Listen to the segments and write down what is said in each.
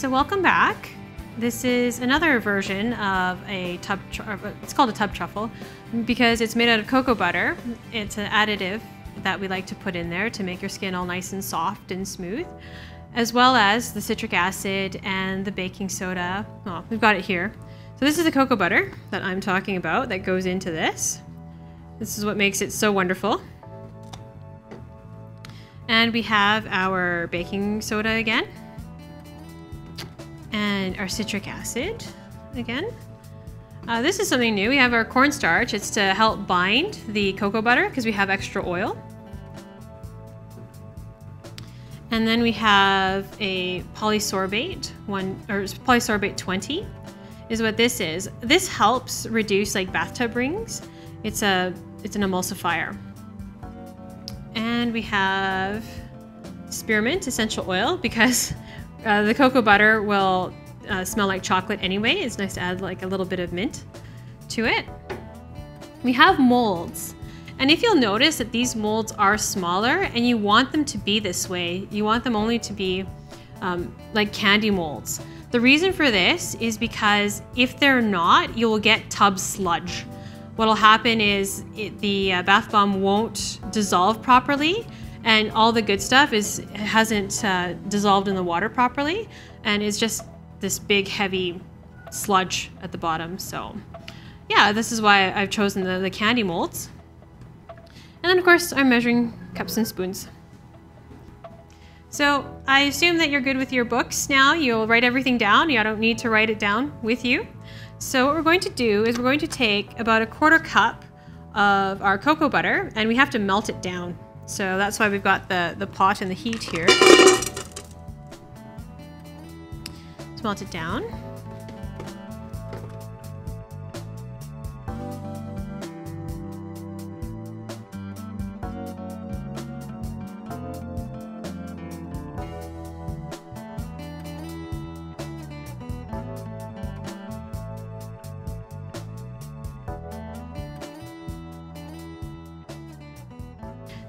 so welcome back. This is another version of a it's called a tub truffle because it's made out of cocoa butter. It's an additive that we like to put in there to make your skin all nice and soft and smooth, as well as the citric acid and the baking soda. Oh, we've got it here. So this is the cocoa butter that I'm talking about that goes into this. This is what makes it so wonderful. And we have our baking soda again. And our citric acid again. This is something new. We have our cornstarch. It's to help bind the cocoa butter because we have extra oil. And then we have a Polysorbate, Polysorbate 20 is what this is. This helps reduce like bathtub rings. It's an emulsifier. And we have spearmint essential oil because the cocoa butter will smell like chocolate anyway. It's nice to add like a little bit of mint to it. We have molds. And if you'll notice that these molds are smaller and you want them to be this way, you want them only to be like candy molds. The reason for this is because if they're not, you will get tub sludge. What'll happen is the bath bomb won't dissolve properly, and all the good stuff hasn't dissolved in the water properly, and it's just this big heavy sludge at the bottom. So yeah, this is why I've chosen the candy molds. And then of course I'm measuring cups and spoons. So I assume that you're good with your books now. You'll write everything down. You don't need to write it down with you. So what we're going to do is we're going to take about 1/4 cup of our cocoa butter and we have to melt it down. So that's why we've got the pot and the heat here. Let's melt it down.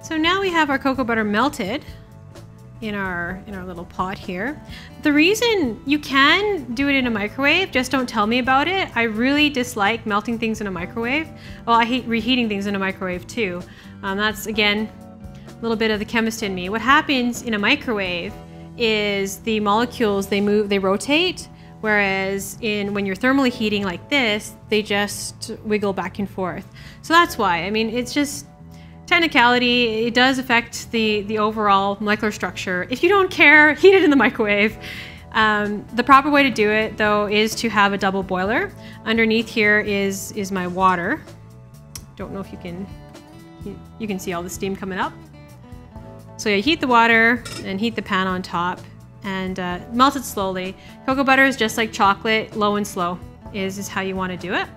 So now we have our cocoa butter melted in our little pot here. The reason you can do it in a microwave, just don't tell me about it. I really dislike melting things in a microwave. Well, I hate reheating things in a microwave too. That's again a little bit of the chemist in me. What happens in a microwave is the molecules, they move, they rotate, whereas when you're thermally heating like this, they just wiggle back and forth. So that's why. I mean, it's just technicality. It does affect the overall molecular structure. If you don't care, heat it in the microwave. The proper way to do it though is to have a double boiler. Underneath here is my water. Don't know if you can see all the steam coming up. So you heat the water and heat the pan on top and melt it slowly. Cocoa butter is just like chocolate, low and slow is how you want to do it.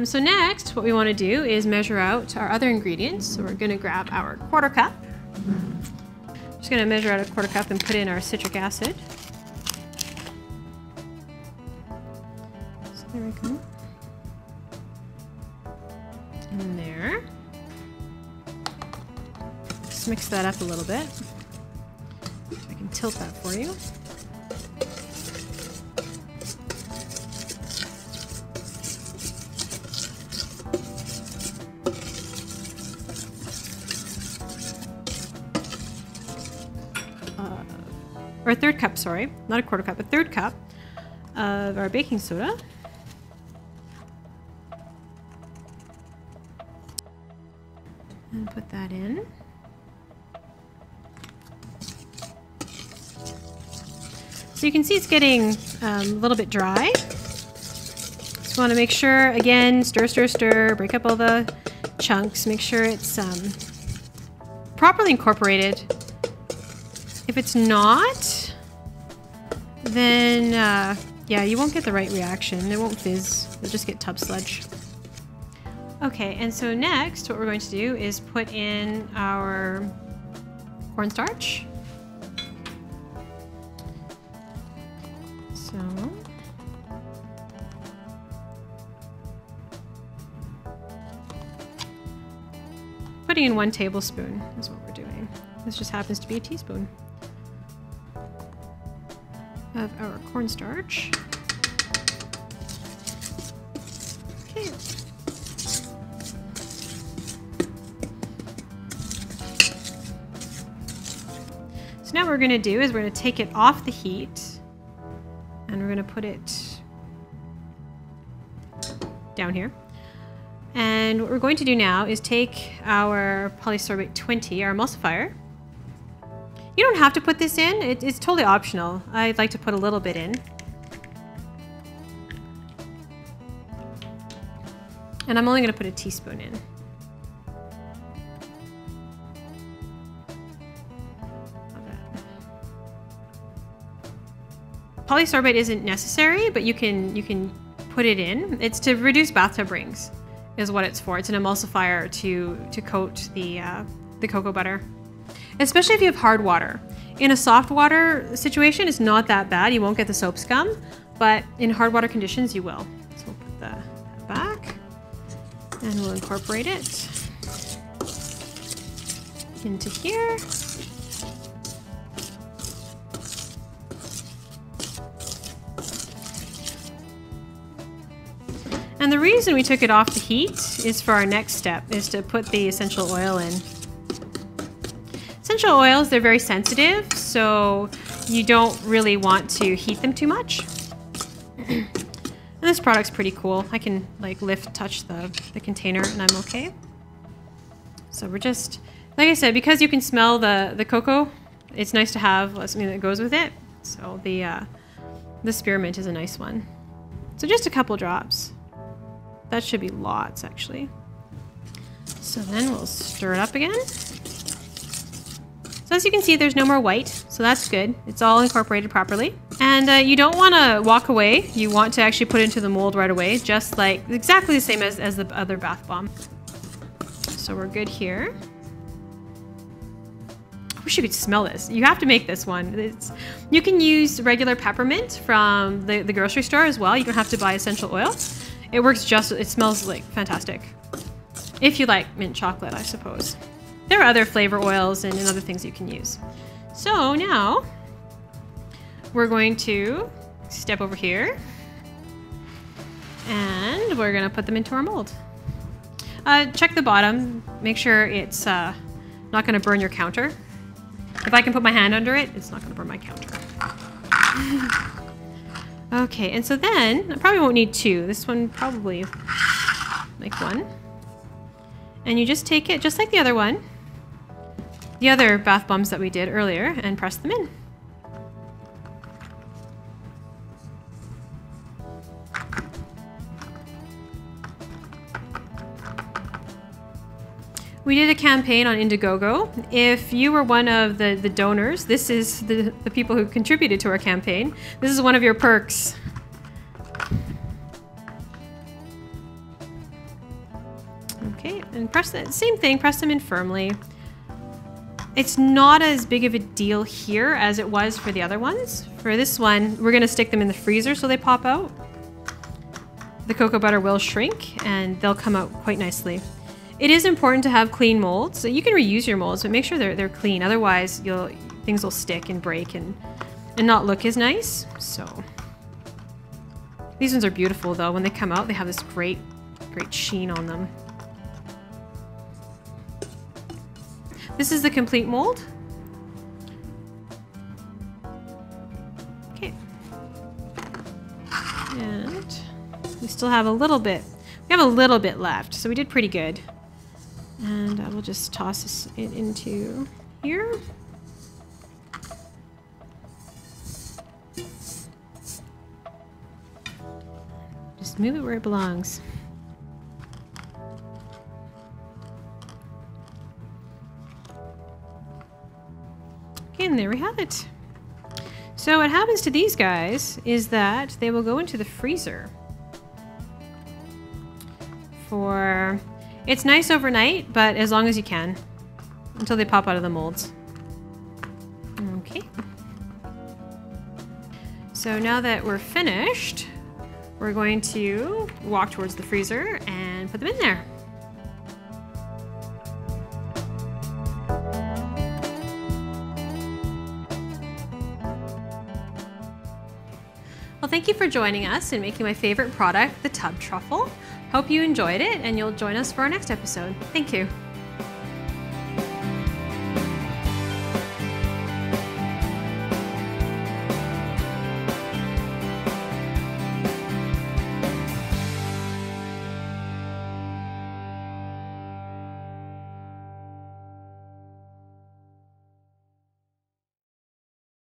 So next, what we want to do is measure out our other ingredients. So we're going to grab our 1/4 cup. Just going to measure out a 1/4 cup and put in our citric acid. So there we go. In there. Just mix that up a little bit. I can tilt that for you. Or a 1/3 cup, sorry, not a 1/4 cup, a 1/3 cup of our baking soda. And put that in. So you can see it's getting a little bit dry. Just want to make sure, again, stir, stir, stir, break up all the chunks, make sure it's properly incorporated. If it's not, then yeah, you won't get the right reaction. It won't fizz. You'll just get tub sludge. Okay, and so next what we're going to do is put in our cornstarch. So putting in 1 tablespoon is what we're doing. This just happens to be a teaspoon. of our cornstarch. Okay. So now what we're going to do is we're going to take it off the heat and we're going to put it down here. And what we're going to do now is take our Polysorbate 20, our emulsifier. You don't have to put this in, it's totally optional. I'd like to put a little bit in. And I'm only going to put a teaspoon in. Polysorbate isn't necessary, but you can put it in. It's to reduce bathtub rings, is what it's for. It's an emulsifier to coat the cocoa butter, especially if you have hard water. In a soft water situation, it's not that bad. You won't get the soap scum, but in hard water conditions, you will. So we'll put that back, and we'll incorporate it into here. And the reason we took it off the heat is for our next step, is to put the essential oil in. Essential oils, they're very sensitive, so you don't really want to heat them too much. And this product's pretty cool. I can like touch the container and I'm okay. So we're just, like I said, because you can smell the cocoa, it's nice to have something that goes with it. So the spearmint is a nice one. So just a couple drops. That should be lots, actually. So then we'll stir it up again. So as you can see, there's no more white, so that's good. It's all incorporated properly. And you don't want to walk away. You want to actually put it into the mold right away, just like exactly the same as the other bath bomb. So we're good here. I wish you could smell this. You have to make this one. You can use regular peppermint from the grocery store as well. You don't have to buy essential oil. It works it smells like fantastic. If you like mint chocolate, I suppose. There are other flavor oils and other things you can use. So now we're going to step over here and we're going to put them into our mold. Check the bottom, make sure it's not going to burn your counter. If I can put my hand under it, it's not going to burn my counter. Okay, and so then, I probably won't need two. This one probably like one. And you just take it, just like the other one, the other bath bombs that we did earlier, and press them in. We did a campaign on Indiegogo. If you were one of the donors, this is the people who contributed to our campaign. This is one of your perks. Okay, and press that. Same thing, press them in firmly. It's not as big of a deal here as it was for the other ones. For this one, we're gonna stick them in the freezer so they pop out. The cocoa butter will shrink and they'll come out quite nicely. It is important to have clean molds. So you can reuse your molds, but make sure they're clean. Otherwise, things will stick and break and not look as nice. So these ones are beautiful though. When they come out, they have this great sheen on them. This is the complete mold. Okay. And we still have a little bit. We have a little bit left, so we did pretty good. And I will just toss it into here. Just move it where it belongs. Okay, and there we have it. So what happens to these guys is that they will go into the freezer for... It's nice overnight, but as long as you can, until they pop out of the molds. Okay. So now that we're finished, we're going to walk towards the freezer and put them in there. Well, thank you for joining us and making my favorite product, the tub truffle. Hope you enjoyed it and you'll join us for our next episode. Thank you.